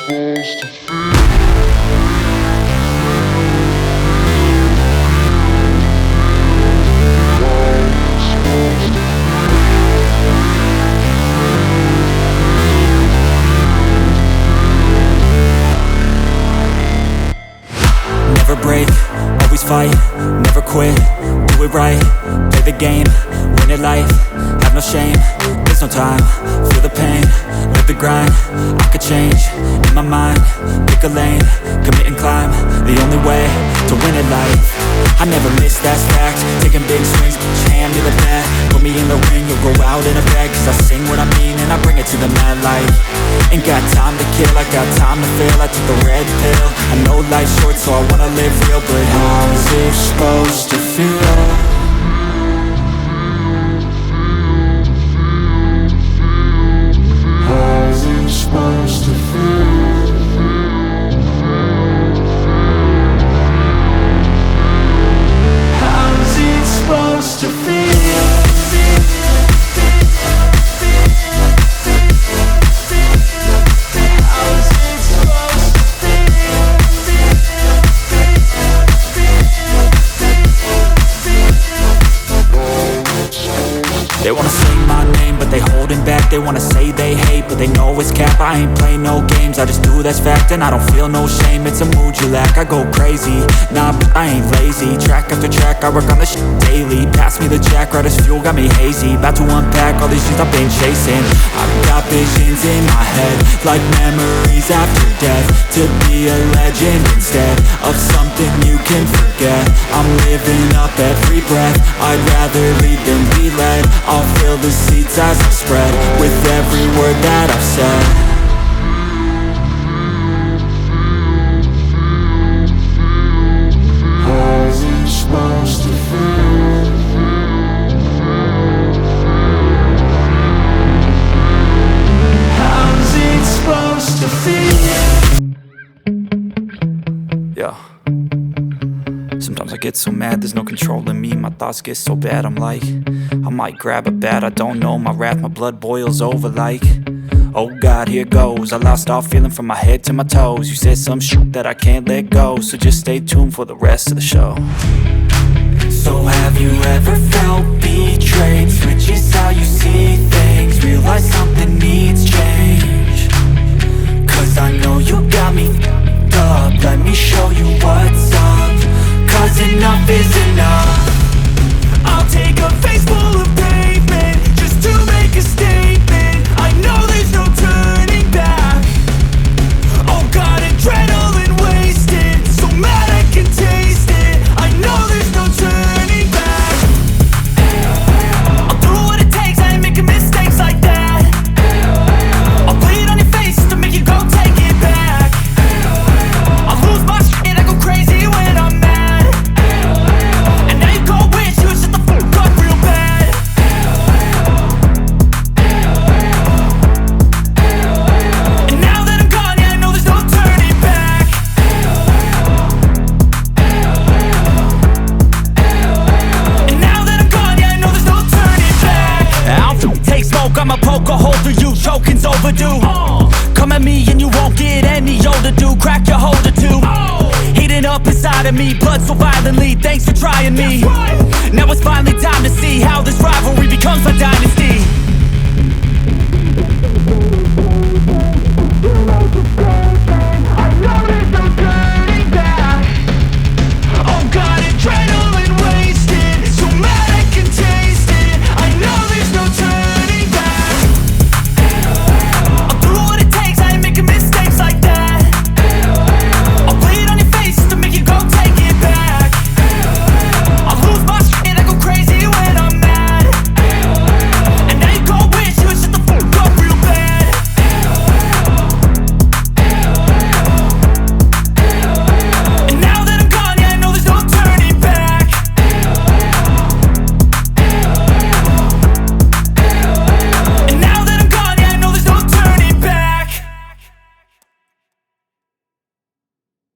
Never break, always fight, never quit, do it right, play the game, win it life, have no shame, there's no time, feel the pain, live the grind, I could change, in my mind, pick a lane, commit and climb, the only way to win it life, I never miss, that's fact, taking big swings, put your hand to the bat, put me in the ring, you'll go out in a bag, cause I sing what I mean and I bring it to the mad light, ain't got time to kill, I got time to feel, I took the red pill, I know life's short so I wanna live real, but how's it supposed to feel? How's it supposed to feel? How's it supposed to feel? They wanna say my name, but they holding back. They wanna say they hate, but they know it's cap. I ain't play no games, I just do that's fact. And I don't feel no shame, it's a mood you lack. I go crazy, nah, but I ain't lazy. Track after track, I work on this shit daily. Pass me the jack, right as fuel, got me hazy. About to unpack all these things I've been chasing. I've got visions in my head, like memories after death. To be a legend instead of something you can forget. I'm living up every breath, I'd rather lead than be led. I'll fill the seats as I spread with every word that I've said. How's it supposed to feel? How's it supposed to feel? Yeah. Sometimes I get so mad, there's no controlling me. My thoughts get so bad, I'm like, I might grab a bat, I don't know. My wrath, my blood boils over like, oh God, here goes. I lost all feeling from my head to my toes. You said some shit that I can't let go, so just stay tuned for the rest of the show. So have you ever felt betrayed? Switches how you see things, realize something needs change. Cause I know you got me f***ed up, let me show you what's up. Cause enough is enough. I'll take a face full of pavement just to make a statement. I know there's no turning back. Oh God, adrenaline wasted, so mad I can taste it. I know there's no turning back. I'll do what it takes, I ain't making mistakes like that. I'll bleed on your face to make you go take it back. I'll lose my shit and I go crazy when I'm mad. I'ma poke a hole through you, choking's overdue. Come at me and you won't get any older, dude. Crack your holder too. Heating up inside of me, blood so violently. Thanks for trying me. Now it's finally time to see